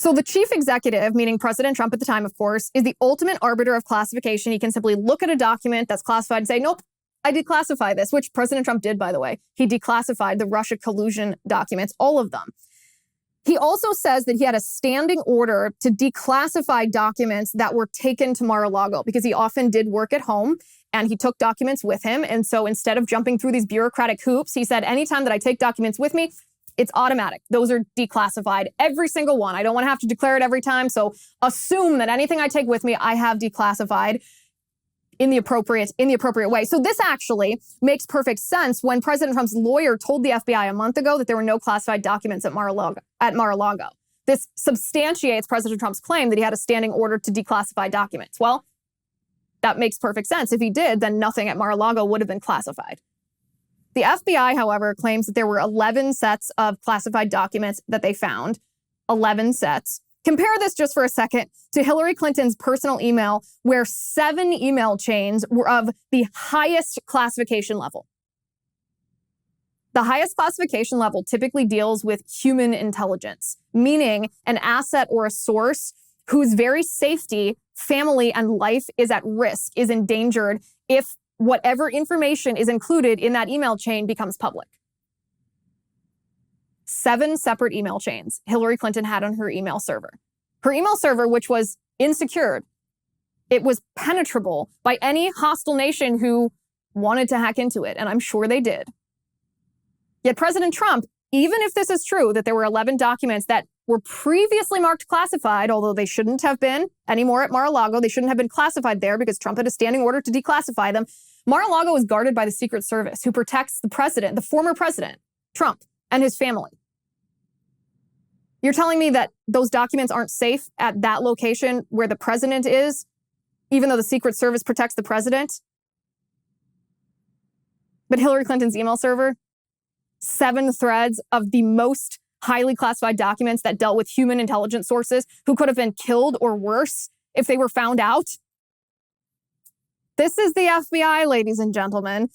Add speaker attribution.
Speaker 1: So the chief executive, meaning President Trump at the time, of course, is the ultimate arbiter of classification. He can simply look at a document that's classified and say, nope, I declassify this, which President Trump did, by the way. He declassified the Russia collusion documents, all of them. He also says that he had a standing order to declassify documents that were taken to Mar-a-Lago because he often did work at home and he took documents with him. And so instead of jumping through these bureaucratic hoops, he said, anytime that I take documents with me, it's automatic. Those are declassified, every single one. I don't want to have to declare it every time. So assume that anything I take with me, I have declassified in the appropriate way. So this actually makes perfect sense when President Trump's lawyer told the FBI a month ago that there were no classified documents at Mar-a-Lago. This substantiates President Trump's claim that he had a standing order to declassify documents. Well, that makes perfect sense. If he did, then nothing at Mar-a-Lago would have been classified. The FBI, however, claims that there were 11 sets of classified documents that they found. 11 sets. Compare this just for a second to Hillary Clinton's personal email, where 7 email chains were of the highest classification level. The highest classification level typically deals with human intelligence, meaning an asset or a source whose very safety, family, and life is at risk, is endangered if whatever information is included in that email chain becomes public. 7 separate email chains Hillary Clinton had on her email server. Her email server, which was insecure, it was penetrable by any hostile nation who wanted to hack into it, and I'm sure they did. Yet President Trump, even if this is true, that there were 11 documents that were previously marked classified, although they shouldn't have been anymore at Mar-a-Lago, they shouldn't have been classified there because Trump had a standing order to declassify them. Mar-a-Lago is guarded by the Secret Service, who protects the president, the former president, Trump, and his family. You're telling me that those documents aren't safe at that location where the president is, even though the Secret Service protects the president? But Hillary Clinton's email server, 7 threads of the most highly classified documents that dealt with human intelligence sources who could have been killed or worse if they were found out. This is the FBI, ladies and gentlemen.